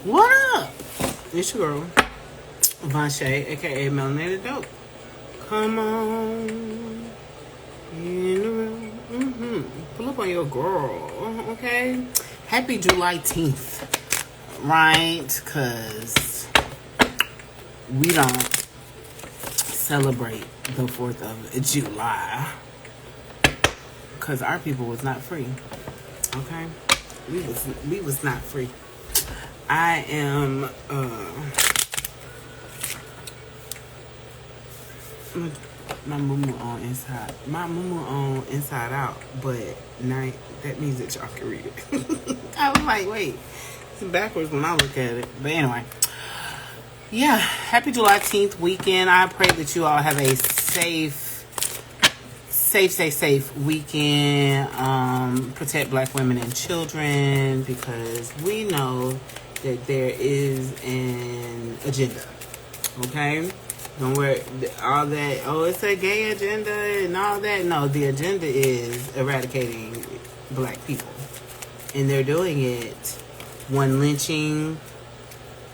What up? It's your girl, Vanshay, aka Melanated Dope. Come on in the room. Pull up on your girl, okay? Happy July 10th, right? Because we don't celebrate the 4th of July. Because our people was not free, okay? We was not free. I am my moo on inside. My moo on inside out, but now that means that y'all can read it. I was like, wait, it's backwards when I look at it. But anyway, yeah, happy July 10th weekend. I pray that you all have a safe weekend. Protect black women and children, because we know that there is an agenda. Okay? Don't worry, all that, oh, it's a gay agenda and all that. No, the agenda is eradicating black people. And they're doing it one lynching.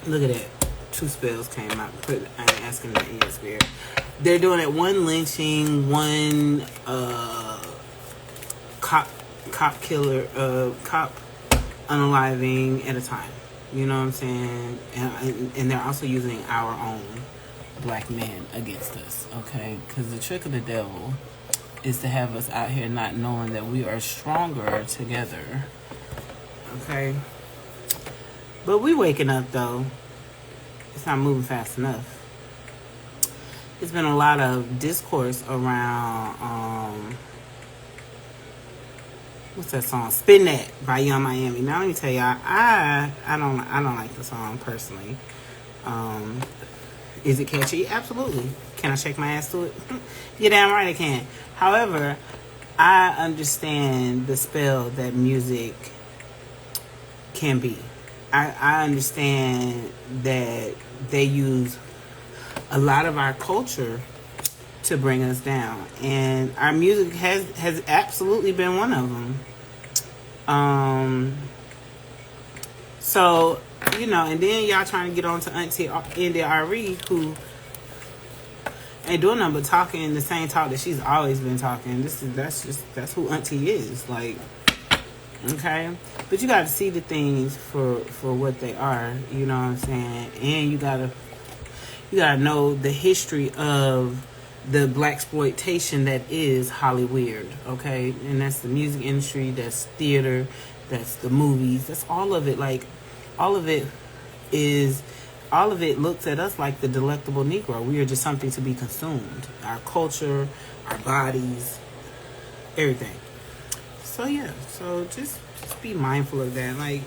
Look at that. 2 spells came out. I'm asking that in your spirit. They're doing it one lynching, one cop unaliving at a time. You know what I'm saying? And they're also using our own black men against us, okay? Because the trick of the devil is to have us out here not knowing that we are stronger together, okay? But we waking up, though. It's not moving fast enough. There's been a lot of discourse around what's that song? Spin That by Young Miami. Now let me tell y'all, I don't like the song personally. Is it catchy? Absolutely. Can I shake my ass to it? You're damn right I can. However, I understand the spell that music can be. I understand that they use a lot of our culture to bring us down, and our music has absolutely been one of them. So, you know, and then y'all trying to get on to Auntie India Ari, who ain't doing nothing but talking the same talk that she's always been talking. That's who Auntie is. Like, okay, but you got to see the things for what they are. You know what I'm saying? And you gotta know the history of the blaxploitation that is Hollywood. Okay, and that's the music industry, that's theater, that's the movies, that's all of it. Like, all of it looks at us like the delectable Negro. We are just something to be consumed. Our culture, our bodies, everything. So yeah, so just be mindful of that. Like,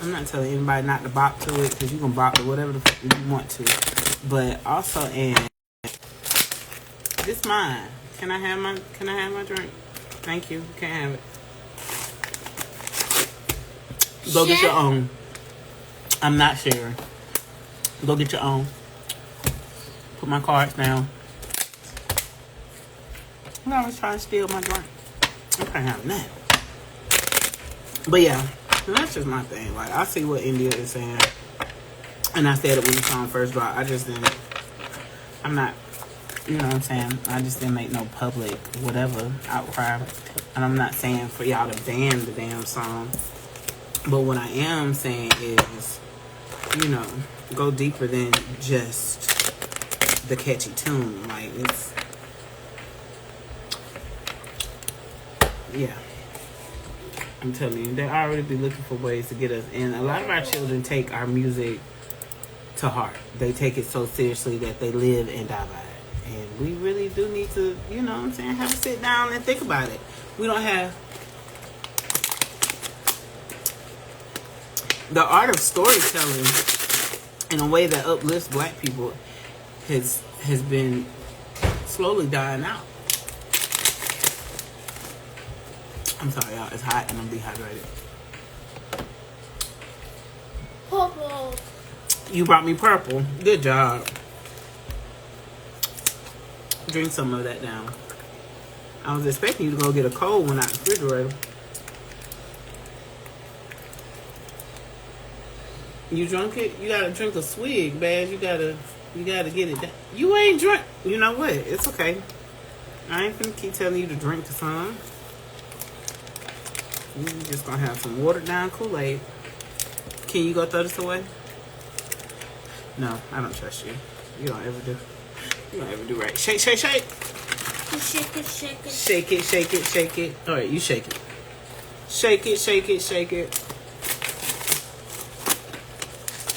I'm not telling anybody not to bop to it, because you can bop to whatever the fuck you want to. But also, and this mine. Can I have my drink? Thank you. Can't have it. Go get your own. I'm not sharing. Go get your own. Put my cards down. I'm always trying to steal my drink. I can't have that. But yeah, that's just my thing. Like, I see what India is saying, and I said it when the song first dropped. I'm not, you know what I'm saying? I just didn't make no public whatever outcry. And I'm not saying for y'all to ban the damn song. But what I am saying is, you know, go deeper than just the catchy tune. Like, it's, yeah. I'm telling you, they already be looking for ways to get us. And a lot of our children take our music to heart. They take it so seriously that they live and die by it. And we really do need to, you know what I'm saying, have to sit down and think about it. We don't have the art of storytelling in a way that uplifts black people has been slowly dying out. I'm sorry, y'all. It's hot and I'm dehydrated. Purple. You brought me purple. Good job. Drink some of that down. I was expecting you to go get a cold one out the refrigerator. You drunk it? You gotta drink a swig, man. You gotta get it down. You ain't drunk. You know what? It's okay. I ain't finna keep telling you to drink some. You just gonna have some watered down Kool-Aid. Can you go throw this away? No, I don't trust you. You don't ever do. You don't ever do right. Shake, shake, shake. Shake it, shake it. Shake it, shake it, shake it. All right, you shake it. Shake it, shake it, shake it.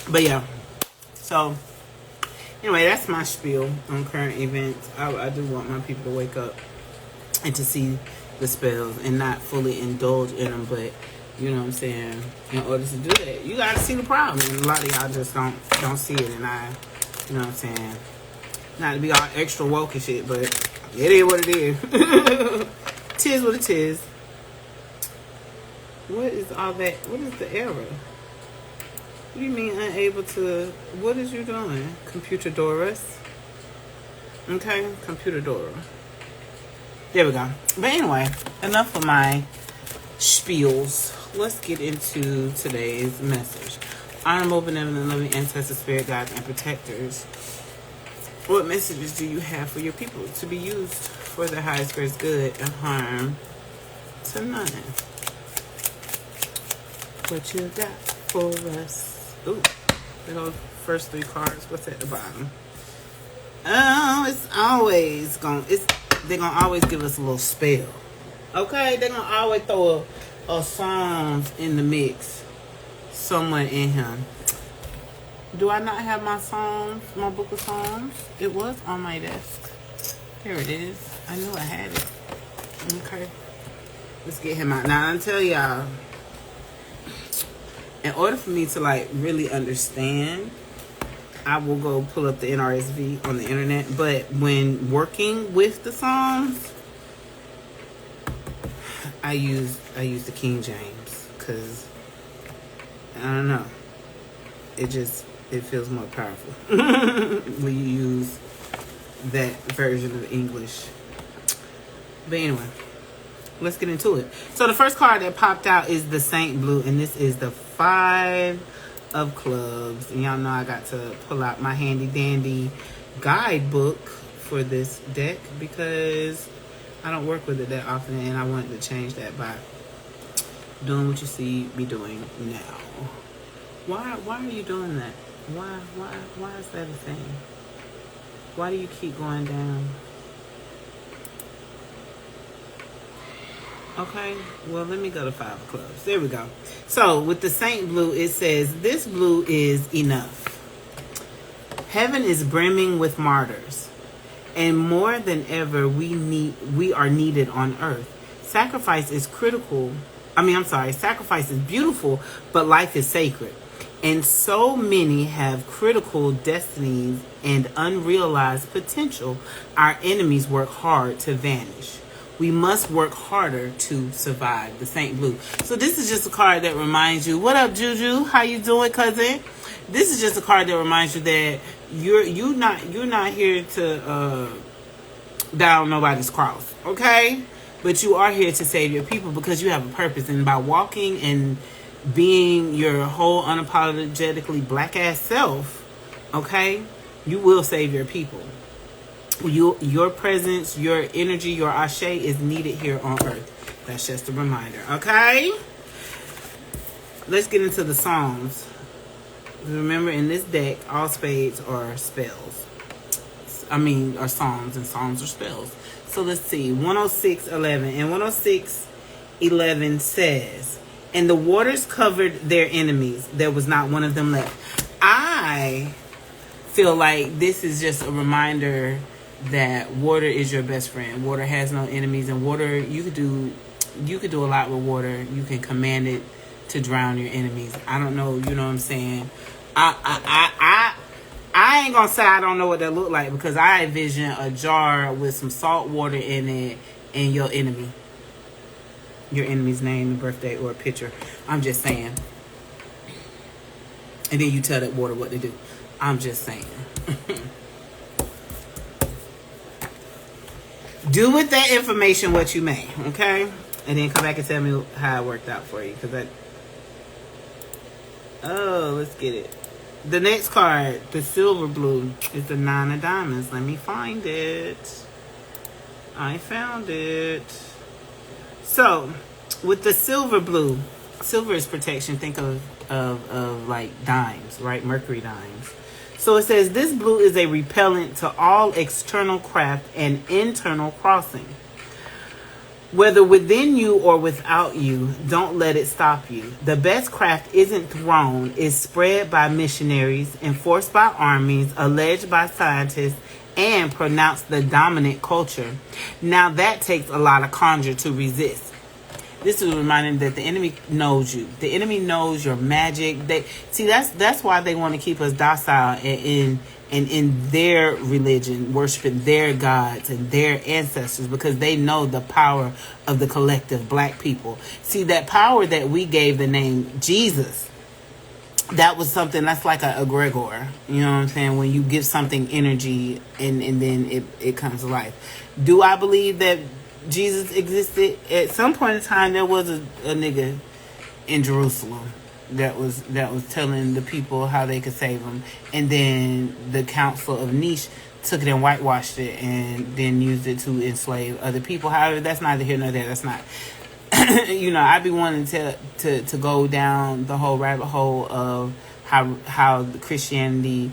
But yeah. So, anyway, that's my spiel on current events. I do want my people to wake up and to see the spells and not fully indulge in them, but you know what I'm saying, in order to do that you gotta see the problem, and a lot of y'all just don't see it. And you know what I'm saying, not to be all extra woke and shit, but it is what it is. Tis what it is. What is all that? What is the error? What do you mean unable to? What is you doing? Computer Doris. Okay, Computer Dora. There we go. But anyway, enough of my spiels. Let's get into today's message. Honorable, benevolent, loving ancestors, spirit guides, and protectors. What messages do you have for your people to be used for their highest greatest good and harm to none? What you got for us? Ooh, those first three cards. What's at the bottom? Oh, it's always they're gonna always give us a little spell. Okay, they're gonna always throw a Psalms in the mix somewhere in here. Do I not have my Psalms, my book of Psalms? It was on my desk. Here it is. I knew I had it. Okay, let's get him out. Now, I'll tell y'all, in order for me to like really understand, I will go pull up the NRSV on the internet. But when working with the Psalms, I use the King James, because I don't know, it feels more powerful when you use that version of English. But anyway, let's get into it. So the first card that popped out is the Saint Blue, and this is the 5 of Clubs. And y'all know I got to pull out my handy dandy guidebook for this deck because I don't work with it that often, and I wanted to change that by doing what you see me doing now. Why are you doing that? Why is that a thing? Why do you keep going down? Okay, well, let me go to 5 of Clubs. There we go. So with the Saint Blue, it says, this blue is enough. Heaven is brimming with martyrs, and more than ever, we are needed on earth. Sacrifice is sacrifice is beautiful, but life is sacred. And so many have critical destinies and unrealized potential. Our enemies work hard to vanish. We must work harder to survive. The Saint Blue. So this is just a card that reminds you, what up, Juju? How you doing, cousin? This is just a card that reminds you that you're not here to die on nobody's cross, okay? But you are here to save your people because you have a purpose. And by walking and being your whole unapologetically black ass self, okay, you will save your people. Your presence, your energy, your ashe is needed here on earth. That's just a reminder, okay? Let's get into the Psalms. Remember, in this deck, all spades are spells. Are Psalms, and Psalms are spells. So let's see, 106:11. And 106:11 says, and the waters covered their enemies. There was not one of them left. I feel like this is just a reminder that water is your best friend. Water has no enemies, and water, you could do a lot with water. You can command it to drown your enemies. I don't know, you know what I'm saying? I ain't gonna say I don't know what that look like, because I envision a jar with some salt water in it and your enemy's name and birthday or a picture. I'm just saying. And then you tell that water what to do. I'm just saying. Do with that information what you may, okay? And then come back and tell me how it worked out for you, because that Oh, let's get it. The next card, the silver blue, is the 9 of diamonds. Let me find it. I found it. So, with the silver blue, silver is protection. Think of like dimes, right? Mercury dimes. So it says this blue is a repellent to all external craft and internal crossing. Whether within you or without you, don't let it stop you. The best craft isn't thrown, it's spread by missionaries, enforced by armies, alleged by scientists, and pronounced the dominant culture. Now that takes a lot of conjure to resist. This is reminding that the enemy knows you. The enemy knows your magic. That's why they want to keep us docile and in their religion, worshiping their gods and their ancestors, because they know the power of the collective black people. See, that power that we gave the name Jesus, that was something that's like a egregor. You know what I'm saying? When you give something energy and then it comes to life. Do I believe that Jesus existed? At some point in time, there was a nigga in Jerusalem that was telling the people how they could save them, and then the Council of Niche took it and whitewashed it and then used it to enslave other people. However, that's neither here nor there. That's not I'd be wanting to go down the whole rabbit hole of how the Christianity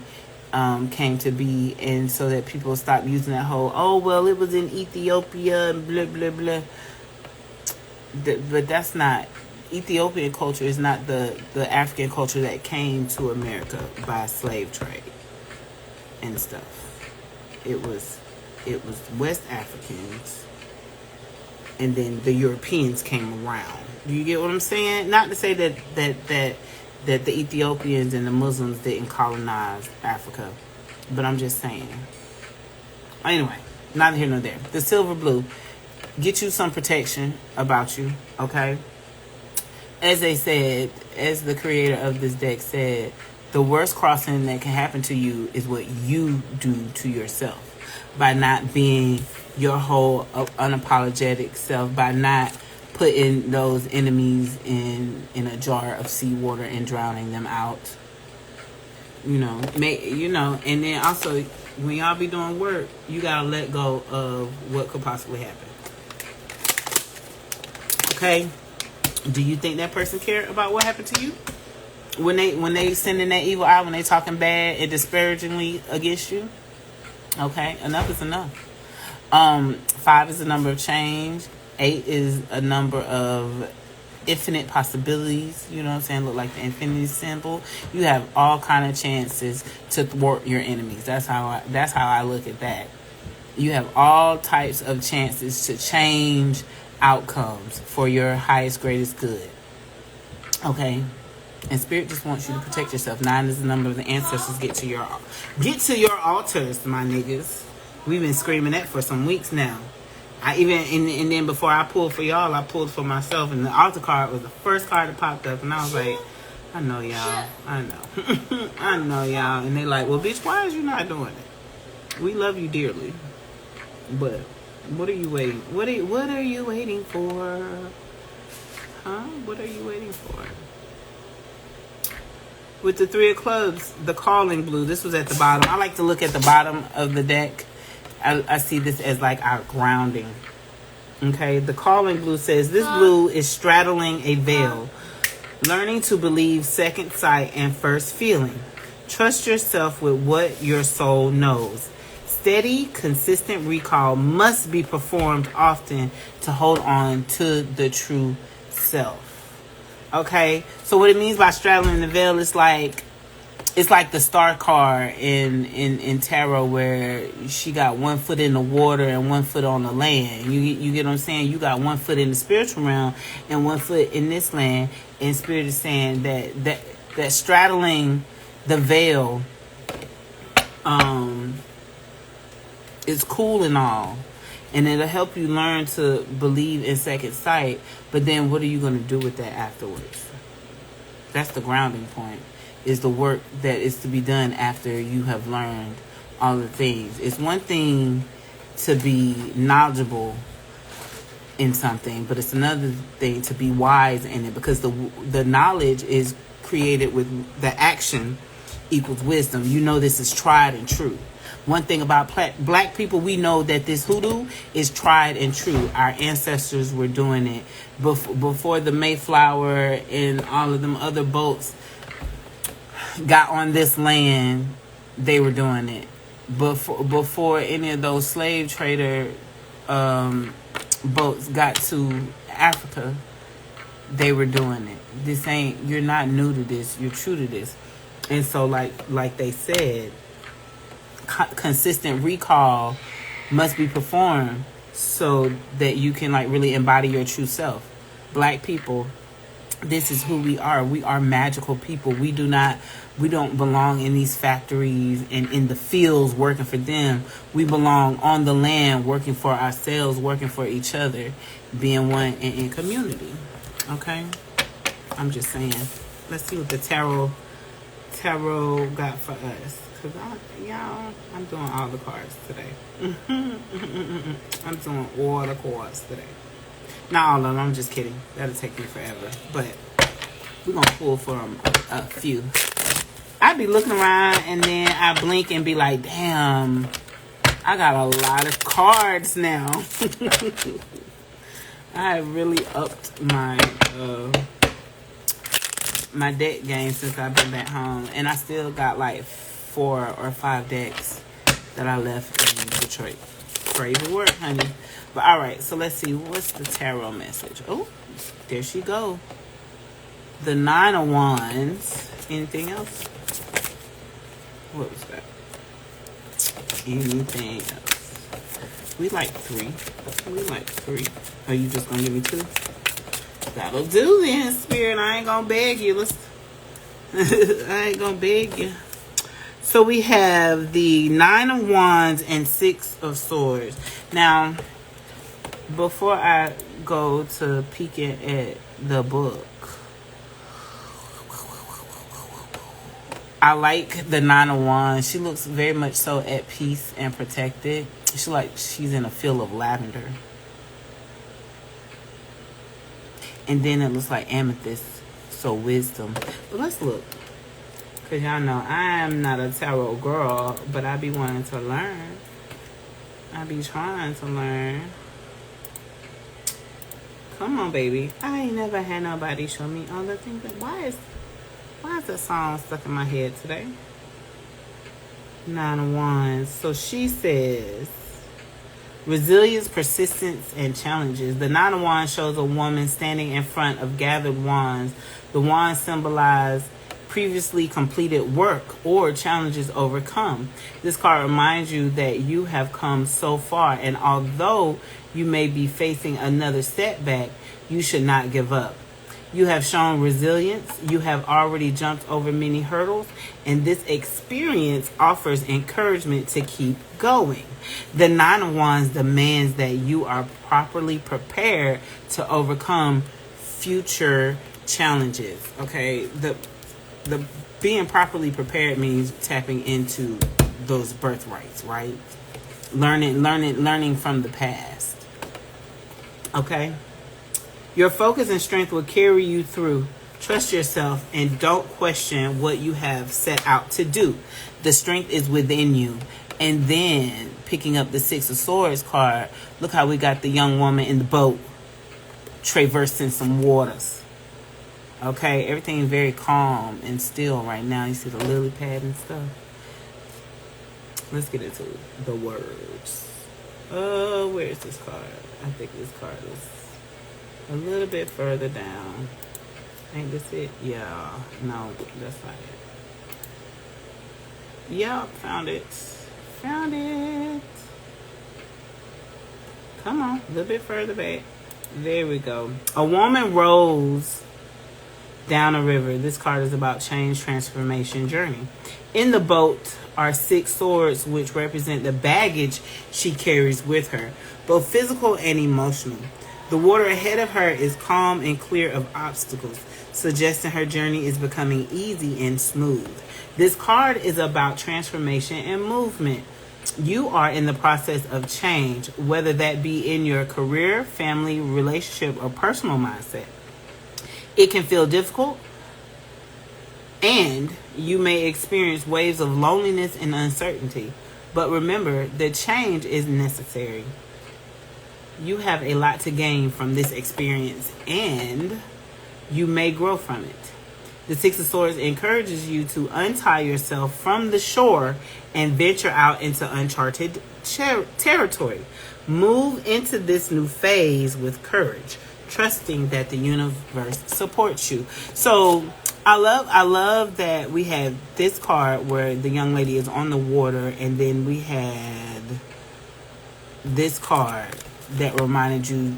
came to be, and so that people stop using that whole, it was in Ethiopia and blah blah blah. But that's not, Ethiopian culture is not the African culture that came to America by slave trade and stuff. It was West Africans, and then the Europeans came around. Do you get what I'm saying? Not to say that the Ethiopians and the Muslims didn't colonize Africa, but I'm just saying. Anyway, neither here nor there. The silver blue, get you some protection about you, okay? As they said, as the creator of this deck said, the worst crossing that can happen to you is what you do to yourself, by not being your whole unapologetic self, by not putting those enemies in a jar of seawater and drowning them out. And then also, when y'all be doing work, you gotta let go of what could possibly happen. Okay? Do you think that person cared about what happened to you? When they sending that evil eye, when they talking bad and disparagingly against you? Okay, enough is enough. 5 is a number of change. 8 is a number of infinite possibilities. You know what I'm saying? Look like the infinity symbol. You have all kind of chances to thwart your enemies. That's how I look at that. You have all types of chances to change outcomes for your highest, greatest good. Okay? And Spirit just wants you to protect yourself. 9 is the number of the ancestors. Get to your altars, my niggas. We've been screaming that for some weeks now. And then before I pulled for y'all, I pulled for myself, and the altar card was the first card that popped up, and I was like, I know y'all. I know. I know y'all. And they like, well, bitch, why is you not doing it? We love you dearly. But what are you waiting? What are you waiting for? Huh? What are you waiting for? With the 3 of clubs, the calling blue, this was at the bottom. I like to look at the bottom of the deck. I see this as like our grounding. Okay, the calling blue says, this blue is straddling a veil, learning to believe second sight and first feeling. Trust yourself with what your soul knows. Steady, consistent recall must be performed often to hold on to the true self. Okay, so what it means by straddling the veil is like, it's like the star card in tarot, where she got 1 foot in the water and 1 foot on the land. You get what I'm saying? You got 1 foot in the spiritual realm and 1 foot in this land. And Spirit is saying that straddling the veil is cool and all, and it'll help you learn to believe in second sight. But then what are you going to do with that afterwards? That's the grounding point. Is the work that is to be done after you have learned all the things. It's one thing to be knowledgeable in something, but it's another thing to be wise in it, because the knowledge is created with the action equals wisdom. You know this is tried and true. One thing about black people, we know that this hoodoo is tried and true. Our ancestors were doing it before the Mayflower and all of them other boats got on this land. They were doing it before any of those slave trader boats got to Africa. They were doing it. You're not new to this. You're true to this. And so, like they said, consistent recall must be performed so that you can really embody your true self. Black people, this is who we are. We are magical people. We don't belong in these factories and in the fields working for them. We belong on the land working for ourselves, working for each other, being one in community. Okay? I'm just saying. Let's see what the tarot got for us. Because I'm doing all the cards today. I'm doing all the cards today. Not all of them, I'm just kidding. That'll take me forever. But we're going to pull from a few. I be looking around and then I blink and be like, damn, I got a lot of cards now. I really upped my my deck game since I've been back home. And I still got 4 or 5 decks that I left in Detroit. Crazy work, honey. But all right, so let's see. What's the tarot message? Oh, there she go. The 9 of Wands. Anything else? What was that? Anything else? We like 3. Are you just gonna give me 2? That'll do then, Spirit. I ain't gonna beg you. I ain't gonna beg you. So we have the 9 of Wands and 6 of Swords. Now, before I go to peeking at the book, I like the 9 of Wands. She looks very much so at peace and protected. She's in a field of lavender. And then it looks like amethyst, so wisdom. But let's look. Because y'all know I am not a tarot girl, but I be wanting to learn. I be trying to learn. Come on, baby. I ain't never had nobody show me all the things. Why is that song stuck in my head today? 9 of Wands. So she says, resilience, persistence, and challenges. The 9 of Wands shows a woman standing in front of gathered wands. The wands symbolize previously completed work or challenges overcome. This card reminds you that you have come so far, and although you may be facing another setback, you should not give up. You have shown resilience. You have already jumped over many hurdles, and this experience offers encouragement to keep going. The 9 of Wands demands that you are properly prepared to overcome future challenges. Okay, the being properly prepared means tapping into those birthrights, right? Learning from the past. Okay? Your focus and strength will carry you through. Trust yourself and don't question what you have set out to do. The strength is within you. And then, picking up the 6 of Swords card, look how we got the young woman in the boat traversing some waters. Okay, everything very calm and still right now. You see the lily pad and stuff. Let's get into the words. Where is this card? I think this card is a little bit further down. Ain't this it? Yeah. No, that's not it. Yup, found it. Found it. Come on, a little bit further back. There we go. A woman rows down a river. This card is about change, transformation, journey. In the boat are 6 swords, which represent the baggage she carries with her, both physical and emotional. The water ahead of her is calm and clear of obstacles, suggesting her journey is becoming easy and smooth. This card is about transformation and movement. You are in the process of change, whether that be in your career, family, relationship, or personal mindset. It can feel difficult, And you may experience waves of loneliness and uncertainty. But remember, the change is necessary. You have a lot to gain from this experience, and you may grow from it. The Six of Swords encourages you to untie yourself from the shore and venture out into uncharted territory. Move into this new phase with courage, trusting that the universe supports you. So I love that we had this card where the young lady is on the water, and then we had this card that reminded you.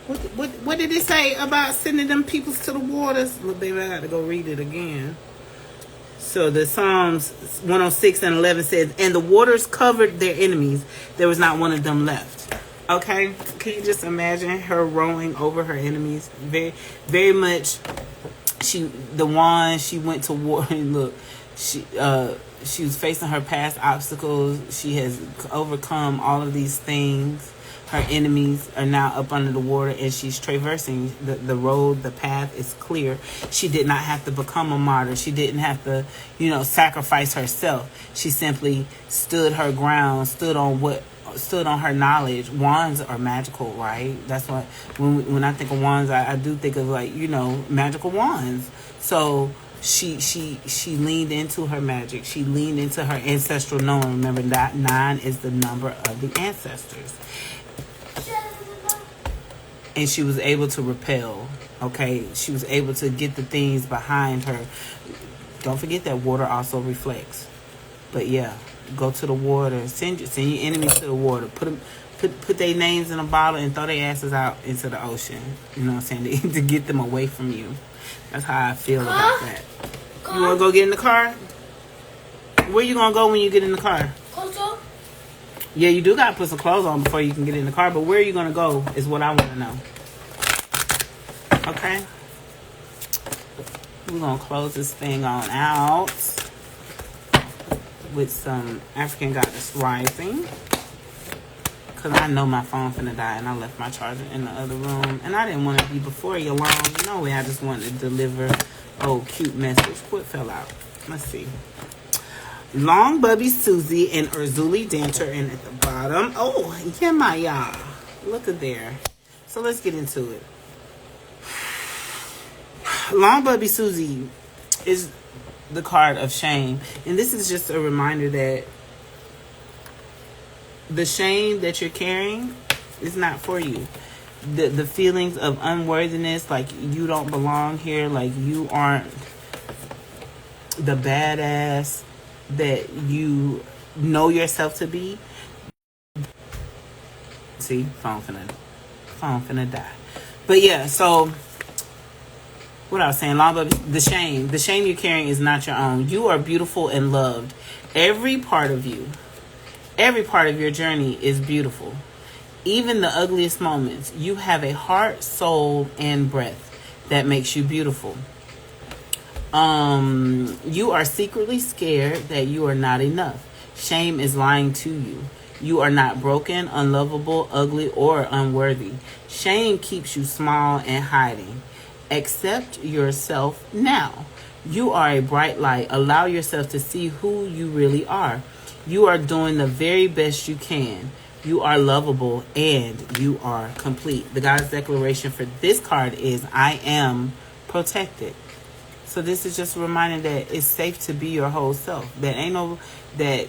What did it say about sending them peoples to the waters? Look, baby, I got to go read it again. So the Psalms 106 and 11 says, and the waters covered their enemies. There was not one of them left. Okay? Can you just imagine her rowing over her enemies? Very, very much. The wand, she went to war, and look, she was facing her past obstacles. She has overcome all of these things. Her enemies are now up under the water, and she's traversing the road. The path is clear. She did not have to become a martyr. She didn't have to, sacrifice herself. She simply stood her ground, stood on her knowledge. Wands are magical, right? That's why when I think of wands, I do think of magical wands. So she leaned into her magic. She leaned into her ancestral knowing. Remember that 9 is the number of the ancestors. And she was able to repel. Okay, she was able to get the things behind her. Don't forget that water also reflects. But yeah, go to the water. Send your enemies to the water. Put their names in a bottle and throw their asses out into the ocean. You know what I'm saying? To get them away from you. That's how I feel about that. You want to go get in the car? Where you gonna go when you get in the car? Yeah, you do gotta put some clothes on before you can get in the car, but where are you gonna go is what I want to know. Okay? We're gonna close this thing on out with some African Goddess Rising. Because I know my phone finna die, and I left my charger in the other room. And I didn't want to be before you long. No way, I just wanted to deliver a cute message. What fell out? Let's see. Long Bubby Susie and Urzuli Dancer in at the bottom. Oh, yeah, my y'all. Look at there. So let's get into it. Long Bubby Susie is the card of shame. And this is just a reminder that the shame that you're carrying is not for you. The feelings of unworthiness, like you don't belong here, like you aren't the badass that you know yourself to be. See, phone finna die. But yeah, so what I was saying, the shame you're carrying is not your own. You are beautiful and loved. Every part of you, every part of your journey is beautiful. Even the ugliest moments, you have a heart, soul, and breath that makes you beautiful. You are secretly scared that you are not enough. Shame is lying to you. You are not broken, unlovable, ugly, or unworthy. Shame keeps you small and hiding. Accept yourself now. You are a bright light. Allow yourself to see who you really are. You are doing the very best you can. You are lovable and you are complete. The God's declaration for this card is, I am protected. So this is just a reminder that it's safe to be your whole self. That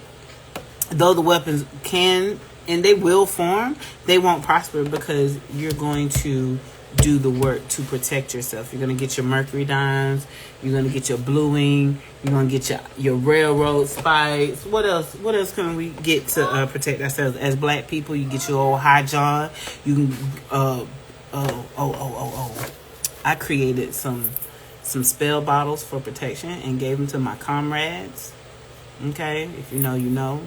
though the weapons can and they will form, they won't prosper because you're going to do the work to protect yourself. You're going to get your mercury dimes. You're going to get your bluing. You're going to get your railroad spikes. What else? What else can we get to protect ourselves as black people? You get your old high jaw. You can I created some spell bottles for protection and gave them to my comrades. Okay, if you know, you know,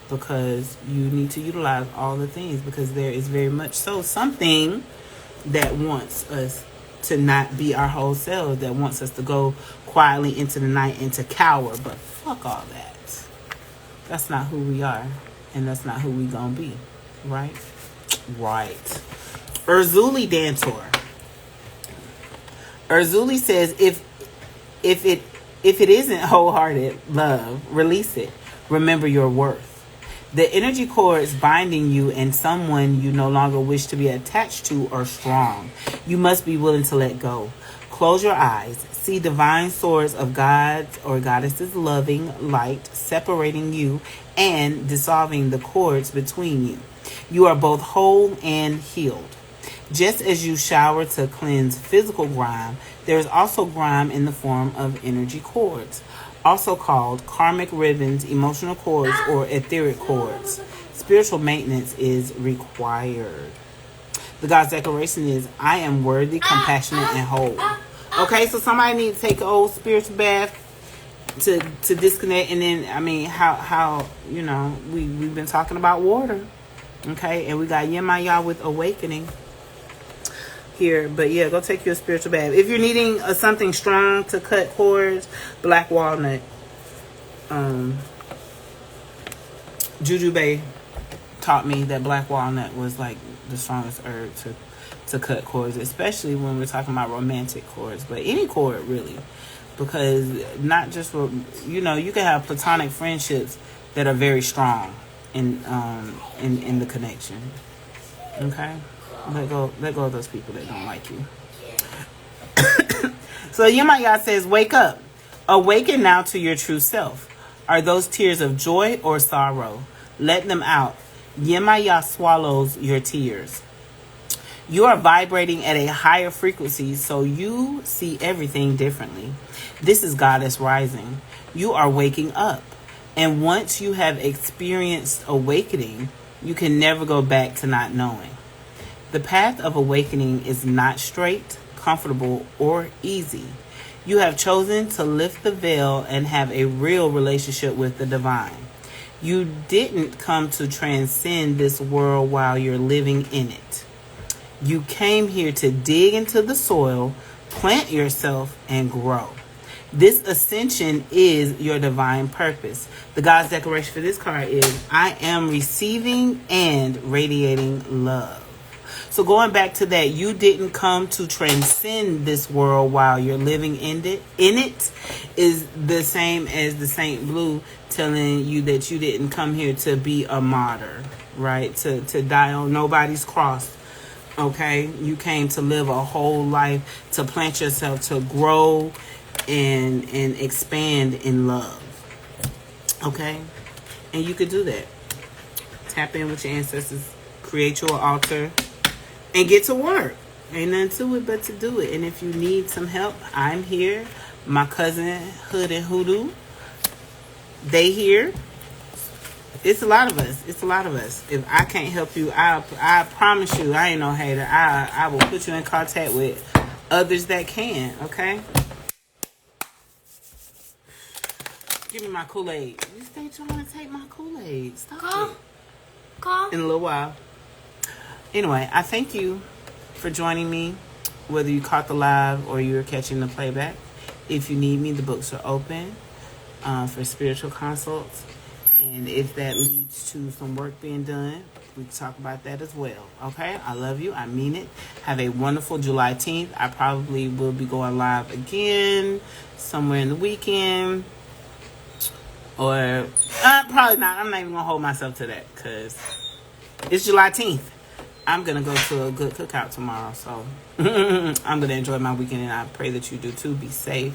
because you need to utilize all the things, because there is very much so something that wants us to not be our whole selves, that wants us to go quietly into the night and to cower. But fuck all that. That's not who we are, and that's not who we gonna be, right? Right. Urzuli Dantor. Urzuli says, If it isn't wholehearted love, release it. Remember your worth. The energy cords binding you and someone you no longer wish to be attached to are strong. You must be willing to let go. Close your eyes. See divine source of God's or Goddess's loving light separating you and dissolving the cords between you. You are both whole and healed. Just as you shower to cleanse physical grime, there is also grime in the form of energy cords, also called karmic ribbons, emotional cords, or etheric cords. Spiritual maintenance is required. The God's declaration is, I am worthy, compassionate, and whole. Okay, so somebody needs to take an old spiritual bath to disconnect. And then, I mean, how you know, we've been talking about water. Okay, and we got Yemaya with awakening here. But yeah, go take your spiritual bath. If you're needing something strong to cut cords, black walnut. Jujube taught me that black walnut was like the strongest herb to cut cords, especially when we're talking about romantic cords, but any cord really, because not just for, you know, you can have platonic friendships that are very strong in the connection. Okay, let go of those people that don't like you. So Yemaya says, wake up, awaken now to your true self. Are those tears of joy or sorrow? Let them out. Yemaya swallows your tears. You are vibrating at a higher frequency, so you see everything differently. This is Goddess rising. You are waking up. And once you have experienced awakening, you can never go back to not knowing. The path of awakening is not straight, comfortable, or easy. You have chosen to lift the veil and have a real relationship with the divine. You didn't come to transcend this world while you're living in it. You came here to dig into the soil, plant yourself, and grow. This ascension is your divine purpose. The God's declaration for this card is, I am receiving and radiating love. So going back to that, you didn't come to transcend this world while you're living in it is the same as the Saint Blue telling you that you didn't come here to be a martyr, right? To die on nobody's cross. Okay, you came to live a whole life, to plant yourself, to grow and expand in love. Okay, and you could do that. Tap in with your ancestors, create your altar, and get to work. Ain't nothing to it but to do it. And if you need some help, I'm here. My cousin Hood and Hoodoo, they here. It's a lot of us. It's a lot of us. If I can't help you, I promise you, I ain't no hater. I will put you in contact with others that can, okay? Give me my Kool-Aid. You stay trying to take my Kool-Aid. Stop it. Call. In a little while. Anyway, I thank you for joining me, whether you caught the live or you're catching the playback. If you need me, the books are open for spiritual consults. And if that leads to some work being done, we can talk about that as well. Okay? I love you. I mean it. Have a wonderful July 10th. I probably will be going live again somewhere in the weekend. Or probably not. I'm not even going to hold myself to that because it's July 10th. I'm going to go to a good cookout tomorrow. So I'm going to enjoy my weekend, and I pray that you do too. Be safe.